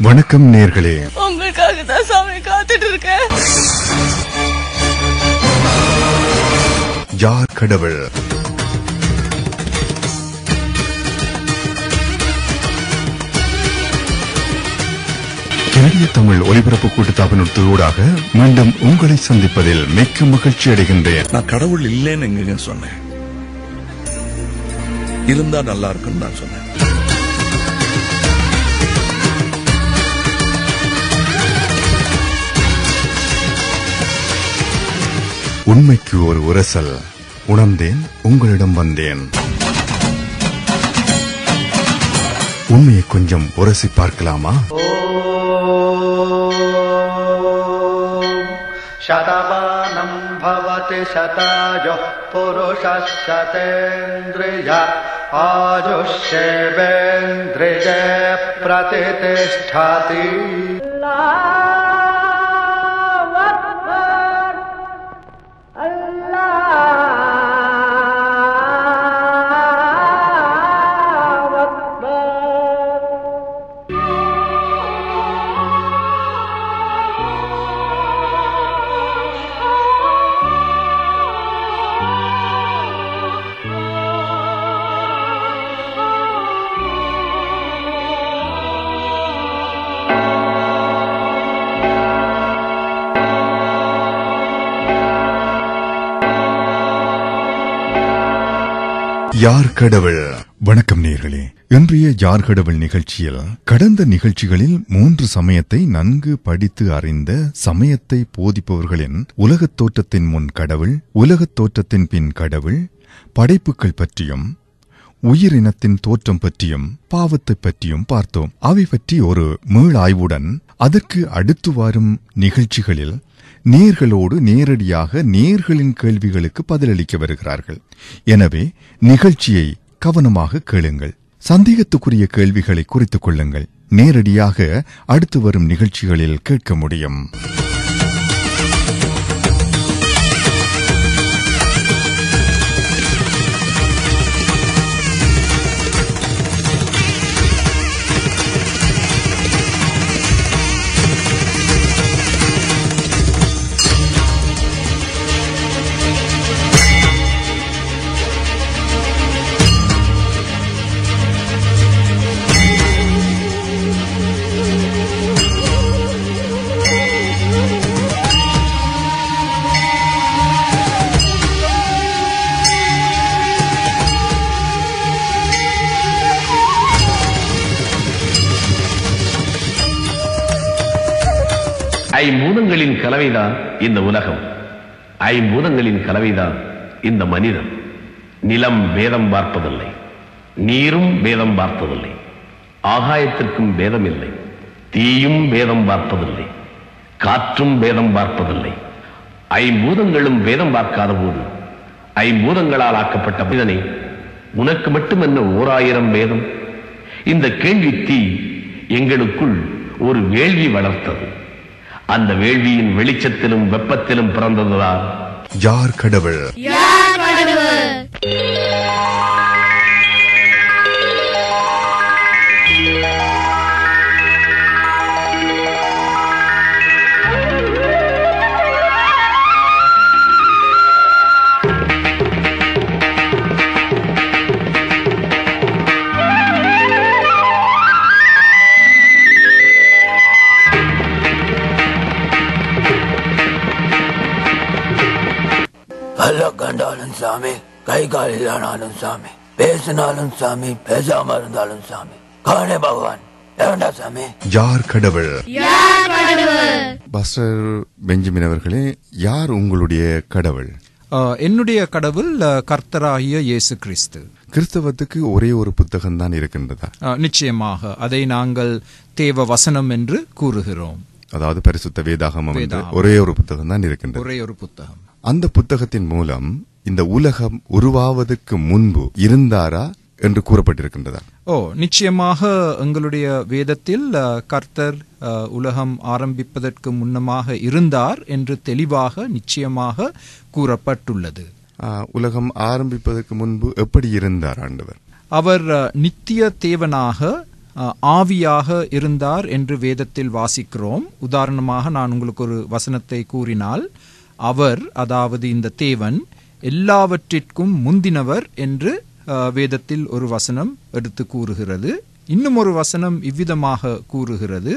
வணக்கம் நேர்களே, உங்களுக்காக தான் சாமி காத்துட்டு இருக்கேன். யார் கடவுள்? கனடிய தமிழ் ஒலிபரப்பு கூட்டுத்தாபனூடாக மீண்டும் உங்களை சந்திப்பதில் மிக்க மகிழ்ச்சி அடைகின்றேன். நான் கடவுள் இல்லைன்னு எங்க சொன்னேன்? இருந்தா நல்லா இருக்குன்னு நான் சொன்னேன். உண்மைக்கு ஒரு உரசல். உணர்ந்தேன், உங்களிடம் வந்தேன். உண்மையை கொஞ்சம் உரசி பார்க்கலாமா? शतमानं भवति शतायुः पुरुषः शतेन्द्रिय आयुष्येवेन्द्रिये प्रतिष्ठति. யார் கடவுள்? வணக்கம் நேர்களே. இன்றைய யார் கடவுள் நிகழ்ச்சியில் கடந்த நிகழ்ச்சிகளில் 3 சமயத்தை நன்கு படித்து அறிந்த சமயத்தை போதிப்பவர்களின் உலகத் தோற்றத்தின் முன் கடவுள், உலகத் தோற்றத்தின் பின் கடவுள், படைப்புகள் பற்றியும் உயிரினத்தின் தோற்றம் பற்றியும் பாவத்தை பற்றியும் பார்த்தோம். அவை பற்றி ஒரு மீளாய்வுடன் அதற்கு அடுத்து வரும் நிகழ்ச்சிகளில் நேர்களோடு நேரடியாக நேர்களின் கேள்விகளுக்கு பதிலளிக்க வருகிறார்கள். எனவே நிகழ்ச்சியை கவனமாக கேளுங்கள். சந்தேகத்துக்குரிய கேள்விகளை குறித்துக் கொள்ளுங்கள். நேரடியாக அடுத்து வரும் நிகழ்ச்சிகளில் கேட்க முடியும். ஐம்பூதங்களின் கலவைதான் இந்த உலகம். ஐம்பூதங்களின் கலவைதான் இந்த மனிதன். நிலம் வேதம் பார்ப்பதில்லை, நீரும் வேதம் பார்த்ததில்லை, ஆகாயத்திற்கும் வேதம் இல்லை, தீயும் வேதம் பார்ப்பதில்லை, காற்றும் வேதம் பார்ப்பதில்லை. ஐம்பூதங்களும் வேதம் பார்க்காத போது ஐம்பூதங்களால் ஆக்கப்பட்ட மனிதனை உனக்கு மட்டுமென்ன 1000 வேதம்? இந்த கேள்வி தீ எங்களுக்குள் ஒரு வேள்வி வளர்த்தது. அந்த வேள்வியின் வெளிச்சத்திலும் வெப்பத்திலும் பிறந்ததுதான் யார் கடவுள்? கண்டாலும் சாமி, கை கால் இல்லானாலும் சாமி, பேசினாலும் சாமி, பேசாம இருந்தாலும் சாமி, காணே பகவான் ஏண்டா சாமி? யார் கடவுள்? பாஸ்டர் பெஞ்சமின் அவர்களே, யார் உங்களுடைய கடவுள்? என்னுடைய கடவுள் கர்த்தராகிய இயேசு கிறிஸ்து. கிறிஸ்தவத்துக்கு ஒரே ஒரு புத்தகம் தான் இருக்கின்றதா? நிச்சயமாக அதை நாங்கள் தேவ வசனம் என்று கூறுகிறோம். அதாவது பரிசுத்த வேதாகமம் என்று ஒரே ஒரு புத்தகம் தான் இருக்கின்றது. ஒரே ஒரு புத்தகம். அந்த புத்தகத்தின் மூலம் இந்த உலகம் உருவாவதற்கு முன்பு இருந்தாரா என்று கூறப்பட்டிருக்கின்றதா? நிச்சயமாக எங்களுடைய வேதத்தில் கர்த்தர் உலகம் ஆரம்பிப்பதற்கு முன்னமாக இருந்தார் என்று தெளிவாக நிச்சயமாக கூறப்பட்டுள்ளது. உலகம் ஆரம்பிப்பதற்கு முன்பு எப்படி இருந்தார் ஆண்டவர்? அவர் நித்திய தேவனாக ஆவியாக இருந்தார் என்று வேதத்தில் வாசிக்கிறோம். உதாரணமாக நான் உங்களுக்கு ஒரு வசனத்தை கூறினால், அவர், அதாவது இந்த தேவன், எல்லாவற்றிற்கும் முந்தினவர் என்று வேதத்தில் ஒரு வசனம் எடுத்து கூறுகிறது. இன்னும் ஒரு வசனம் இவ்விதமாக கூறுகிறது,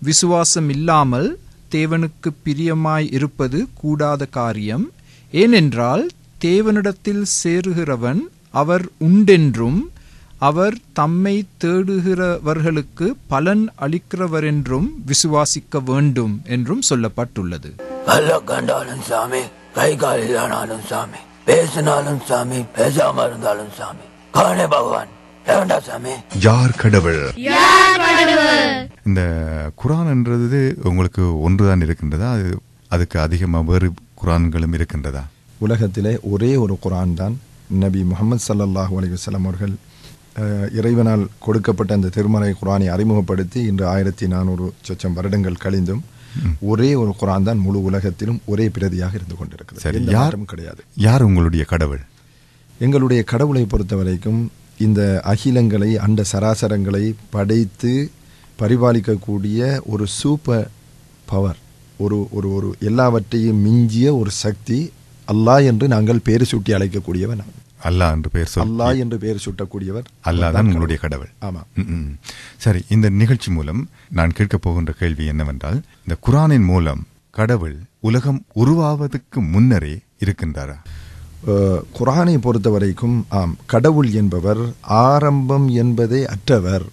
விசுவாசம் இல்லாமல் தேவனுக்கு பிரியமாய் இருப்பது கூடாத காரியம். ஏனென்றால் தேவனிடத்தில் சேருகிறவன் அவர் உண்டென்றும் அவர் தம்மை தேடுகிறவர்களுக்கு பலன் அளிக்கிறவரென்றும் விசுவாசிக்க வேண்டும் என்றும் சொல்லப்பட்டுள்ளது. கல்ல கண்டாலும் சாமி, கை கால் இல்லைனாலும் சாமி, பேசினாலும் சாமி, பேசாம இருந்தாலும் சாமி, காணே பகவான் ஏண்டா சாமி. யார் கடவுள்? இந்த குரான் என்றது உங்களுக்கு ஒன்றுதான் இருக்கின்றதா? அதுக்கு அதிகமாக வேறு குரான்களும் இருக்கின்றதா? உலகத்திலே ஒரே ஒரு குரான் தான் நபி முஹம்மது ஸல்லல்லாஹு அலைஹி வஸல்லம் அவர்கள் இறைவனால் கொடுக்கப்பட்ட அந்த திருமறை குரானை அறிமுகப்படுத்தி இன்று 1400 வருடங்கள் கழிந்தும் ஒரே ஒரு குரான் தான் முழு உலகத்திலும் ஒரே பிரதியாக இருந்து கொண்டிருக்கிறது. யாரும் கிடையாது. யார் உங்களுடைய கடவுள்? எங்களுடைய கடவுளை பொறுத்த வரைக்கும் இந்த அகிலங்களை, அண்ட சராசரங்களை படைத்து பரிபாலிக்கக்கூடிய ஒரு சூப்பர் பவர், ஒரு ஒரு ஒரு எல்லாவற்றையும் மிஞ்சிய ஒரு சக்தி அல்லாஹ் என்று நாங்கள் பேர் சூட்டி அழைக்கக்கூடியவர். அல்லாஹ் என்று பெயர் சொல்லி அல்லாஹ் என்று பெயர் சூட்டக்கூடியவர் அல்லாஹ் தான் உங்களுடைய கடவுள். ஆமா. சரி, இந்த நிகழ்ச்சி மூலம் நான் கேட்கப் போகின்ற கேள்வி என்னவென்றால், இந்த குரானின் மூலம் கடவுள் உலகம் உருவாவதற்கு முன்னரே இருக்கின்றாரா? குரானை பொறுத்த வரைக்கும் ஆம், கடவுள் என்பவர் ஆரம்பம் என்பதே அற்றவர்.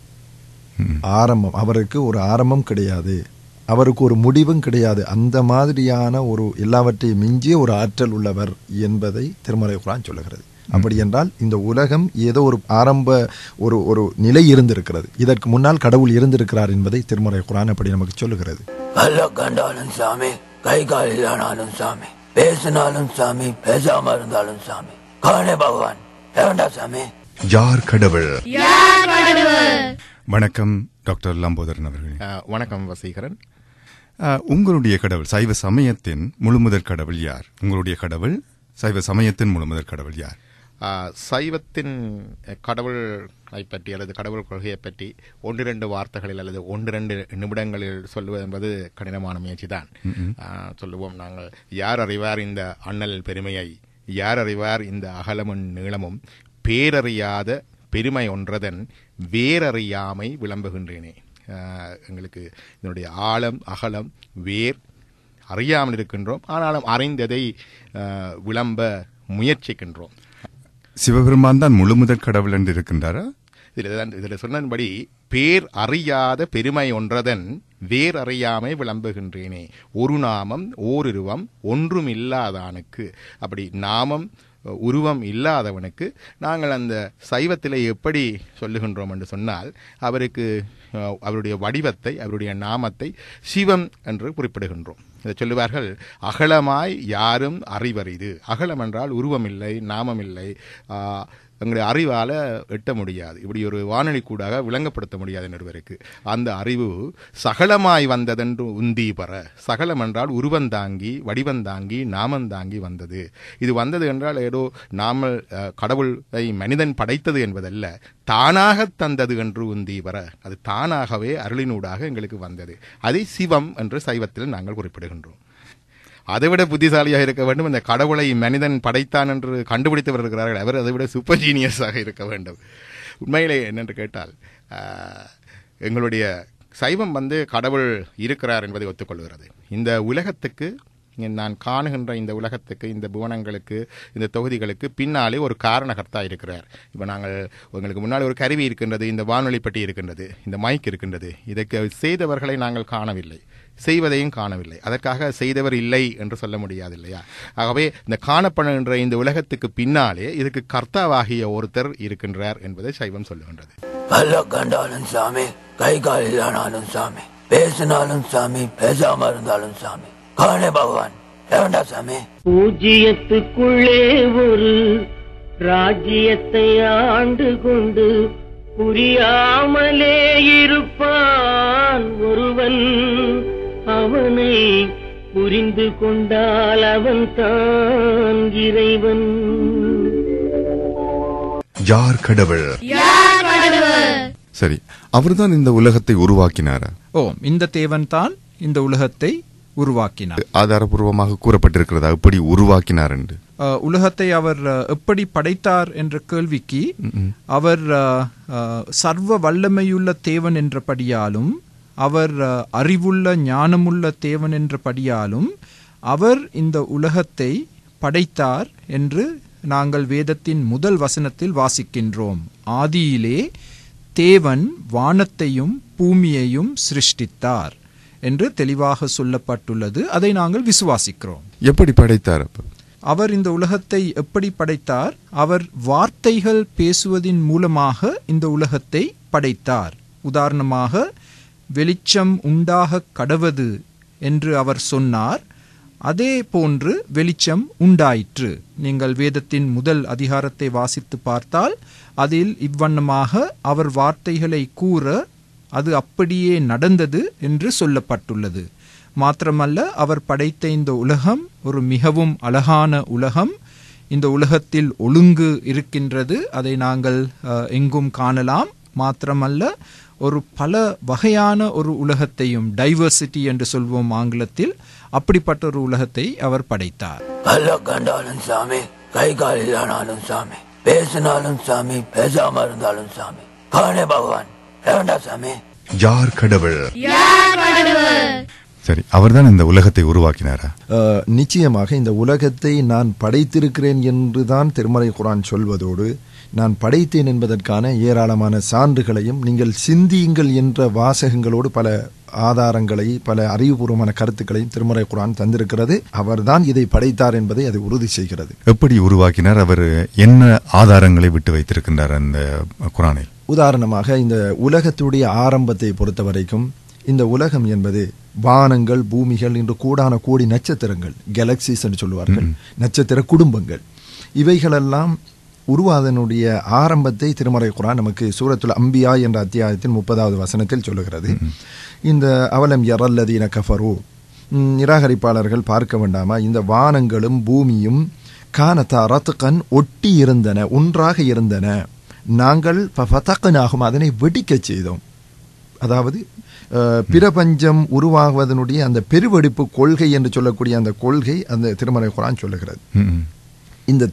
ஆரம்பம், அவருக்கு ஒரு ஆரம்பம் கிடையாது, அவருக்கு ஒரு முடிவும் கிடையாது. அந்த மாதிரியான ஒரு எல்லாவற்றையும் மிஞ்சிய ஒரு ஆற்றல் உள்ளவர் என்பதை திருமறை குரான் சொல்லுகிறது. அப்படி என்றால் இந்த உலகம் ஏதோ ஒரு ஆரம்ப ஒரு ஒரு நிலை இருந்திருக்கிறது, இதற்கு முன்னால் கடவுள் இருந்திருக்கிறார் என்பதை திருமறை குரான் அப்படி நமக்கு சொல்லுகிறது. கல்ல கண்டாலும் சாமி, கை கால் இல்லைனாலும் சாமி, பேசினாலும் சாமி, பேசாம இருந்தாலும் சாமி, காணே பகவான் ஏண்டா சாமி. யார் கடவுள்? வணக்கம் டாக்டர் லம்போதரன் அவர்களே. வணக்கம் வசீகரன். உங்களுடைய கடவுள், சைவ சமயத்தின் முழுமுதற் கடவுள் யார்? உங்களுடைய கடவுள், சைவ சமயத்தின் முழுமுதற் கடவுள் யார்? சைவத்தின் கடவுளை பற்றி அல்லது கடவுள் கொள்கையை பற்றி 1-2 வார்த்தைகளில் அல்லது 1-2 நிமிடங்களில் சொல்லுவது என்பது கடினமான முயற்சி தான். சொல்லுவோம் நாங்கள். யார் அறிவார் இந்த அண்ணல் பெருமையை, யார் அறிவார் இந்த அகலமும் நீளமும், பேரறியாத பெருமை ஒன்றதன் வேரறியாமை விளம்புகின்றேனே. எங்களுக்கு இதனுடைய ஆழம், அகலம், வேர் அறியாமல் இருக்கின்றோம், ஆனாலும் அறிந்ததை விளம்ப முயற்சிக்கின்றோம். சிவபெருமான் தான் முழுமுதற் கடவுள் என்று இருக்கின்றாரா? இதில் சொன்னபடி பேர் அறியாத பெருமை ஒன்றதன் வேர் அறியாமை விளம்புகின்றேனே. ஒரு நாமம் ஓருருவம் ஒன்றும் இல்லாதானுக்கு, அப்படி நாமம் உருவம் இல்லாதவனுக்கு நாங்கள் அந்த சைவத்திலே எப்படி சொல்லுகின்றோம் என்று சொன்னால், அவருக்கு அவருடைய வடிவத்தை, அவருடைய நாமத்தை சிவம் என்று குறிப்பிடுகின்றோம். இதை சொல்லுவார்கள், அகலமாய் யாரும் அறிவறிது. அகலம் என்றால் உருவம் இல்லை, நாமம் இல்லை, எங்களுடைய அறிவால் எட்ட முடியாது, இப்படி ஒரு வானொலி கூடாக விளங்கப்படுத்த முடியாது நிறுவருக்கு. அந்த அறிவு சகலமாய் வந்ததென்று உந்தி பெற. சகலம் என்றால் உருவந்தாங்கி, வடிவந்தாங்கி, நாமந்தாங்கி வந்தது. இது வந்தது என்றால் ஏதோ நாமல் கடவுளை மனிதன் படைத்தது என்பதல்ல, தானாக தந்தது என்று உந்தி பெற. அது தானாகவே அருளினூடாக எங்களுக்கு வந்தது. அதை சிவம் என்று சைவத்தில் நாங்கள் குறிப்பிடுகின்றோம். அதைவிட புத்திசாலியாக இருக்க வேண்டும். இந்த கடவுளை மனிதன் படைத்தான் என்று கண்டுபிடித்தவர் இருக்கிறார்கள், அவர் அதை விட சூப்பர் ஜீனியஸாக இருக்க வேண்டும். உண்மையிலே என்னென்று கேட்டால், எங்களுடைய சைவம் கடவுள் இருக்கிறார் என்பதை ஒத்துக்கொள்கிறது. இந்த உலகத்துக்கு, நான் காணுகின்ற இந்த உலகத்துக்கு, இந்த புவனங்களுக்கு, இந்த தொகுதிகளுக்கு பின்னாலே ஒரு காரணகர்த்தா இருக்கிறார். இப்போ நாங்கள் உங்களுக்கு முன்னால் ஒரு கருவி இருக்கின்றது, இந்த வானொலி பெட்டி இருக்கின்றது, இந்த மைக் இருக்கின்றது. இதற்கு செய்தவர்களை நாங்கள் காணவில்லை, செய்வதையும் காணவில்லை. அதற்காக செய்தவர் இல்லை என்று சொல்ல முடியாது இல்லையா? ஆகவே இந்த காணப்படுகின்ற இந்த உலகத்துக்கு பின்னாலே இதுக்கு கர்த்தாவாகிய ஒருத்தர் இருக்கின்றார் என்பதை சைவம் சொல்லுகின்றது. கல்ல கண்டாலும் சாமி, கை கால் இல்லைனாலும் சாமி, பேசினாலும் சாமி, பேசாம இருந்தாலும் சாமி, காணே பகவான் ஏண்டா சாமி. பூஜ்ஜியத்துக்குள்ளே ஒரு ராஜ்யத்தை ஆண்டு கொண்டு புரியாமலே இருப்பான் ஒருவன். அவனை புரிந்து கொண்டால் அவன் தான் இறைவன். யார் கடவுள்? சரி, அவர்தான் இந்த உலகத்தை உருவாக்கினாரா? இந்த தேவன் தான் இந்த உலகத்தை உருவாக்கினார். ஆதாரபூர்வமாக கூறப்பட்டிருக்கிறதா எப்படி உருவாக்கினார் என்று? உலகத்தை அவர் எப்படி படைத்தார் என்ற கேள்விக்கு அவர் சர்வ வல்லமையுள்ள தேவன் என்றபடியாலும் அவர் அறிவுள்ள ஞானமுள்ள தேவன் என்றபடியாலும் அவர் இந்த உலகத்தை படைத்தார் என்று நாங்கள் வேதத்தின் முதல் வசனத்தில் வாசிக்கின்றோம். ஆதியிலே தேவன் வானத்தையும் பூமியையும் சிருஷ்டித்தார் என்று தெளிவாக சொல்லப்பட்டுள்ளது. அதை நாங்கள் விசுவாசிக்கிறோம். எப்படி படைத்தார்? அவர் இந்த உலகத்தை எப்படி படைத்தார்? அவர் வார்த்தைகள் பேசுவதின் மூலமாக இந்த உலகத்தை படைத்தார். உதாரணமாக, வெளிச்சம் உண்டாக கடவது என்று அவர் சொன்னார். அதே போன்று வெளிச்சம் உண்டாயிற்று. நீங்கள் வேதத்தின் முதல் அதிகாரத்தை வாசித்து பார்த்தால் அதில் இவ்வண்ணமாக அவர் வார்த்தைகளை கூற அது அப்படியே நடந்தது என்று சொல்லப்பட்டுள்ளது. மாத்திரமல்ல, அவர் படைத்த இந்த உலகம் ஒரு மிகவும் அழகான உலகம். இந்த உலகத்தில் ஒழுங்கு இருக்கின்றது. அதை நாங்கள் எங்கும் காணலாம். மாத்திரமல்ல, ஒரு பல வகையான ஒரு உலகத்தையும், டைவர்சிட்டி என்று சொல்வோம் ஆங்கிலத்தில், அப்படிப்பட்ட ஒரு உலகத்தை அவர் படைத்தார். கண்டாலும் சாமி, கை கால் இல்லானாலும் சாமி, பேசினாலும் சாமி, பேசாம இருந்தாலும் சாமி, காணே பகவான் சாமி. யார் கடவுள்? சரி, அவர்தான் இந்த உலகத்தை உருவாக்கினாரா? நிச்சயமாக இந்த உலகத்தை நான் படைத்திருக்கிறேன் என்றுதான் திருமறை குர்ஆன் சொல்வதோடு, நான் படைத்தேன் என்பதற்கான ஏராளமான சான்றுகளையும் நீங்கள் சிந்தியுங்கள் என்ற வாசகங்களோடு பல ஆதாரங்களை, பல அறிவுபூர்வமான கருத்துக்களையும் திருமறை குர்ஆன் தந்திருக்கிறது. அவர்தான் இதை படைத்தார் என்பதை அது உறுதி செய்கிறது. எப்படி உருவாக்கினார்? அவர் என்ன ஆதாரங்களை விட்டு வைத்திருக்கின்றார் அந்த குர்ஆனில்? உதாரணமாக, இந்த உலகத்துடைய ஆரம்பத்தை பொறுத்த வரைக்கும் இந்த உலகம் என்பது வானங்கள், பூமிகள் என்று கூடான கோடி நட்சத்திரங்கள், கேலக்சிஸ் என்று சொல்லுவார்கள், நட்சத்திர குடும்பங்கள், இவைகளெல்லாம் உருவாதனுடைய ஆரம்பத்தை திருமறை குர்ஆன் நமக்கு சூரத்துல் அம்பியா என்ற அத்தியாயத்தின் 30வது வசனத்தில் சொல்லுகிறது. இந்த அவலம் யரல்லதீன கஃபரு, நிராகரிப்பாளர்கள் பார்க்க வேண்டாமா, இந்த வானங்களும் பூமியும் கானதா ரத்கன், ஒட்டி இருந்தன, ஒன்றாக இருந்தன, நாங்கள் ஃபதக்னாஹும், அதனை வெடிக்க செய்தோம். அதாவது பிரபஞ்சம் உருவாகுவதனுடைய அந்த பெருவெடிப்பு கொள்கை என்று சொல்லக்கூடிய அந்த கொள்கை அந்த திருமறை குர்ஆன் சொல்லுகிறது. இந்த